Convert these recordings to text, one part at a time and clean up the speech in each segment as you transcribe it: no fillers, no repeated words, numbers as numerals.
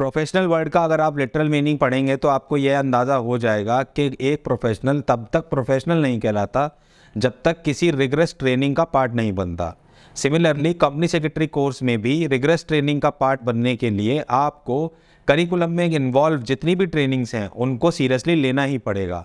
Professional word का अगर आप लिटरल मीनिंग पढ़ेंगे तो आपको यह अंदाज़ा हो जाएगा कि एक प्रोफेशनल तब तक प्रोफेशनल नहीं कहलाता जब तक किसी रिगरस ट्रेनिंग का पार्ट नहीं बनता। सिमिलरली कंपनी सेक्रेटरी कोर्स में भी रिगरस ट्रेनिंग का पार्ट बनने के लिए आपको करिकुलम में इन्वॉल्व जितनी भी ट्रेनिंग्स हैं उनको सीरियसली लेना ही पड़ेगा।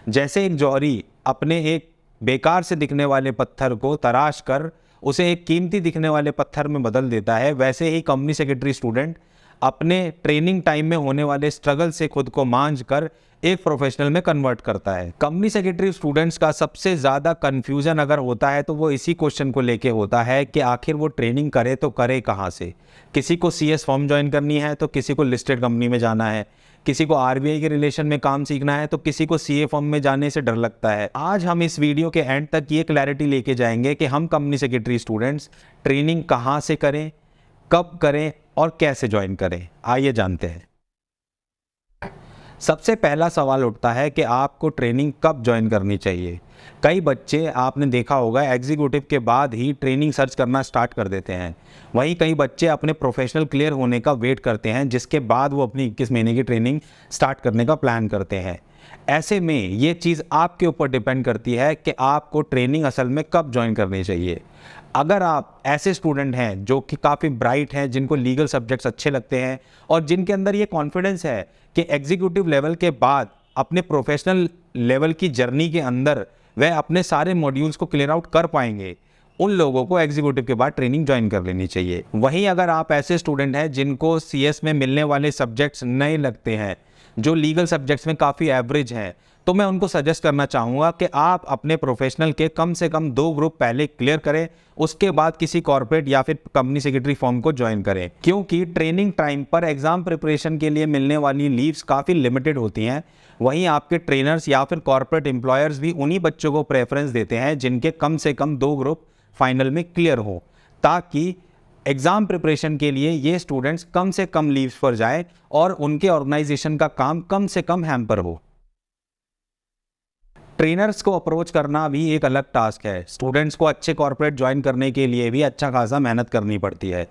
जैसे एक जौहरी अपने एक बेकार से दिखने वाले पत्थर को तराश कर उसे एक कीमती दिखने वाले पत्थर में बदल देता है, वैसे ही कंपनी सेक्रेटरी स्टूडेंट अपने ट्रेनिंग टाइम में होने वाले स्ट्रगल से खुद को मांझ कर एक प्रोफेशनल में कन्वर्ट करता है। कंपनी सेक्रेटरी स्टूडेंट्स का सबसे ज़्यादा कन्फ्यूजन अगर होता है तो वो इसी क्वेश्चन को लेके होता है कि आखिर वो ट्रेनिंग करे तो करे कहाँ से। किसी को CS फॉर्म ज्वाइन करनी है तो किसी को लिस्टेड कंपनी में जाना है, किसी को RBI के रिलेशन में काम सीखना है तो किसी को CA फॉर्म में जाने से डर लगता है। आज हम इस वीडियो के एंड तक ये क्लैरिटी लेके जाएंगे कि हम कंपनी सेक्रेटरी स्टूडेंट्स ट्रेनिंग कहाँ से करें, कब करें और कैसे ज्वाइन करें। आइए जानते हैं। सबसे पहला सवाल उठता है कि आपको ट्रेनिंग कब ज्वाइन करनी चाहिए। कई बच्चे आपने देखा होगा एग्जीक्यूटिव के बाद ही ट्रेनिंग सर्च करना स्टार्ट कर देते हैं। वहीं कई बच्चे अपने प्रोफेशनल क्लियर होने का वेट करते हैं, जिसके बाद वो अपनी 21 महीने की ट्रेनिंग स्टार्ट करने का प्लान करते हैं। ऐसे में ये चीज़ आपके ऊपर डिपेंड करती है कि आपको ट्रेनिंग असल में कब ज्वाइन करनी चाहिए। अगर आप ऐसे स्टूडेंट हैं जो कि काफ़ी ब्राइट हैं, जिनको लीगल सब्जेक्ट्स अच्छे लगते हैं और जिनके अंदर ये कॉन्फिडेंस है कि एग्जीक्यूटिव लेवल के बाद अपने प्रोफेशनल लेवल की जर्नी के अंदर वह अपने सारे मॉड्यूल्स को क्लियर आउट कर पाएंगे, उन लोगों को एग्जीक्यूटिव के बाद ट्रेनिंग ज्वाइन कर लेनी चाहिए। वहीं अगर आप ऐसे स्टूडेंट हैं जिनको CS में मिलने वाले सब्जेक्ट्स नए लगते हैं, जो लीगल सब्जेक्ट्स में काफ़ी एवरेज हैं, तो मैं उनको सजेस्ट करना चाहूँगा कि आप अपने प्रोफेशनल के कम से कम 2 ग्रुप पहले क्लियर करें, उसके बाद किसी कॉर्पोरेट या फिर कंपनी सेक्रेटरी फॉर्म को ज्वाइन करें। क्योंकि ट्रेनिंग टाइम पर एग्जाम प्रिपरेशन के लिए मिलने वाली लीव्स काफ़ी लिमिटेड होती हैं। वहीं आपके ट्रेनर्स या फिर कॉर्पोरेट एम्प्लॉयर्स भी उन्हीं बच्चों को प्रेफरेंस देते हैं जिनके कम से कम 2 ग्रुप फाइनल में क्लियर हो, ताकि एग्ज़ाम प्रिपरेशन के लिए ये स्टूडेंट्स कम से कम लीव्स पर जाएं और उनके ऑर्गेनाइजेशन का काम कम से कम हैम्पर हो। ट्रेनर्स को अप्रोच करना भी एक अलग टास्क है। स्टूडेंट्स को अच्छे कॉर्पोरेट ज्वाइन करने के लिए भी अच्छा खासा मेहनत करनी पड़ती है।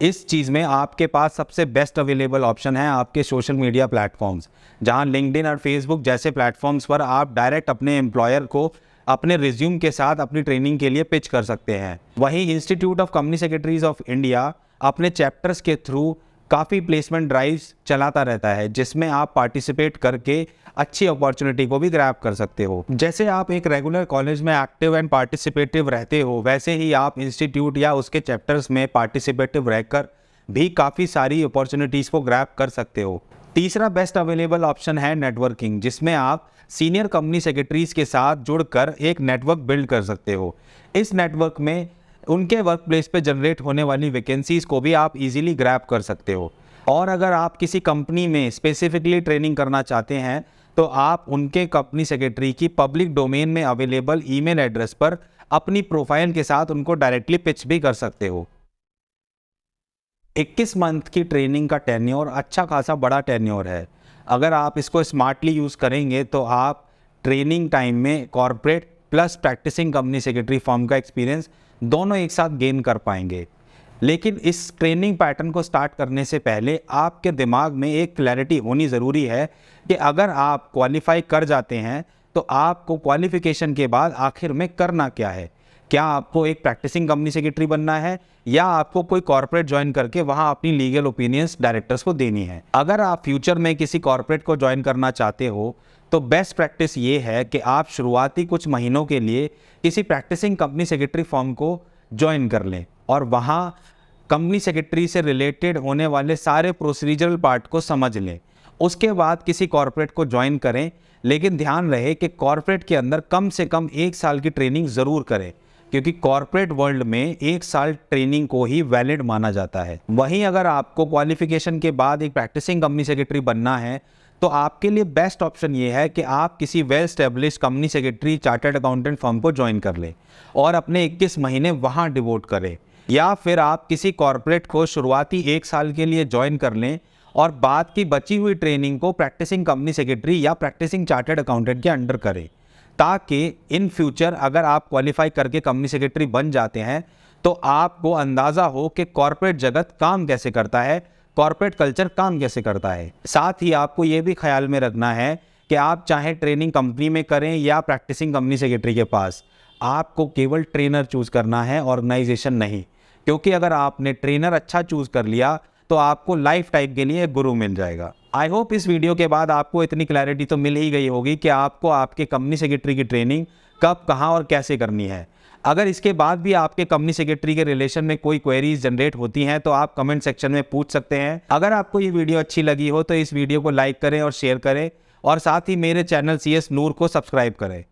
इस चीज़ में आपके पास सबसे बेस्ट अवेलेबल ऑप्शन है आपके सोशल मीडिया प्लेटफॉर्म्स, जहां लिंक्डइन और फेसबुक जैसे प्लेटफॉर्म्स पर आप डायरेक्ट अपने एम्प्लॉयर को अपने रिज्यूम के साथ अपनी ट्रेनिंग के लिए पिच कर सकते हैं। वहीं institute of company secretaries of India अपने चैप्टर्स के थ्रू काफ़ी प्लेसमेंट ड्राइव्स चलाता रहता है, जिसमें आप पार्टिसिपेट करके अच्छी अपॉर्चुनिटी को भी ग्रैब कर सकते हो। जैसे आप एक रेगुलर कॉलेज में एक्टिव एंड पार्टिसिपेटिव रहते हो, वैसे ही आप इंस्टीट्यूट या उसके चैप्टर्स में पार्टिसिपेटिव रहकर भी काफ़ी सारी अपॉर्चुनिटीज़ को ग्रैब कर सकते हो। तीसरा बेस्ट अवेलेबल ऑप्शन है नेटवर्किंग, जिसमें आप सीनियर कंपनी सेक्रेटरीज के साथ जुड़कर एक नेटवर्क बिल्ड कर सकते हो। इस नेटवर्क में उनके वर्क प्लेस पे जनरेट होने वाली वैकेंसीज़ को भी आप इजीली ग्रैब कर सकते हो। और अगर आप किसी कंपनी में स्पेसिफिकली ट्रेनिंग करना चाहते हैं तो आप उनके कंपनी सेक्रेटरी की पब्लिक डोमेन में अवेलेबल ईमेल एड्रेस पर अपनी प्रोफाइल के साथ उनको डायरेक्टली पिच भी कर सकते हो। 21 मंथ की ट्रेनिंग का टेन्योर अच्छा खासा बड़ा टेन्योर है। अगर आप इसको स्मार्टली यूज़ करेंगे तो आप ट्रेनिंग टाइम में corporate plus practicing company secretary form का एक्सपीरियंस दोनों एक साथ गेन कर पाएंगे। लेकिन इस ट्रेनिंग पैटर्न को स्टार्ट करने से पहले आपके दिमाग में एक क्लैरिटी होनी ज़रूरी है कि अगर आप क्वालिफाई कर जाते हैं तो आपको क्वालिफिकेशन के बाद आखिर में करना क्या है। क्या आपको एक प्रैक्टिसिंग कंपनी सेक्रेटरी बनना है या आपको कोई कॉर्पोरेट ज्वाइन करके वहां अपनी लीगल ओपिनियंस डायरेक्टर्स को देनी है। अगर आप फ्यूचर में किसी कॉर्पोरेट को ज्वाइन करना चाहते हो तो बेस्ट प्रैक्टिस ये है कि आप शुरुआती कुछ महीनों के लिए किसी प्रैक्टिसिंग कंपनी सेक्रेटरी फॉर्म को ज्वाइन कर लें और वहाँ कंपनी सेक्रेटरी से रिलेटेड होने वाले सारे प्रोसीजरल पार्ट को समझ लें। उसके बाद किसी कॉर्पोरेट को ज्वाइन करें, लेकिन ध्यान रहे कि कॉर्पोरेट के अंदर कम से कम 1 साल की ट्रेनिंग ज़रूर करें, क्योंकि कॉर्पोरेट वर्ल्ड में 1 साल ट्रेनिंग को ही वैलिड माना जाता है। वहीं अगर आपको क्वालिफिकेशन के बाद एक प्रैक्टिसिंग कंपनी सेक्रेटरी बनना है तो आपके लिए बेस्ट ऑप्शन ये है कि आप किसी well establish company secretary chartered accountant firm को ज्वाइन कर लें और अपने 21 महीने वहाँ डिवोट करें, या फिर आप किसी कॉर्पोरेट को शुरुआती 1 साल के लिए ज्वाइन कर लें और बाद की बची हुई ट्रेनिंग को प्रैक्टिसिंग कंपनी सेक्रेटरी या प्रैक्टिसिंग चार्टर्ड अकाउंटेंट के अंडर करें, ताकि इन फ्यूचर अगर आप क्वालिफाई करके कंपनी सेक्रेटरी बन जाते हैं तो आपको अंदाज़ा हो कि कॉर्पोरेट जगत काम कैसे करता है, कॉर्पोरेट कल्चर काम कैसे करता है। साथ ही आपको ये भी ख्याल में रखना है कि आप चाहे ट्रेनिंग कंपनी में करें या प्रैक्टिसिंग कंपनी सेक्रेटरी के पास, आपको केवल ट्रेनर चूज़ करना है, ऑर्गेनाइजेशन नहीं। क्योंकि अगर आपने ट्रेनर अच्छा चूज़ कर लिया तो आपको लाइफ टाइम के लिए एक गुरु मिल जाएगा। आई होप इस वीडियो के बाद आपको इतनी क्लैरिटी तो मिल ही गई होगी कि आपको आपके कंपनी सेक्रेटरी की ट्रेनिंग कब, कहाँ और कैसे करनी है। अगर इसके बाद भी आपके कंपनी सेक्रेटरी के रिलेशन में कोई क्वेरीज जनरेट होती हैं तो आप कमेंट सेक्शन में पूछ सकते हैं। अगर आपको ये वीडियो अच्छी लगी हो तो इस वीडियो को लाइक करें और शेयर करें, और साथ ही मेरे चैनल CS नूर को सब्सक्राइब करें।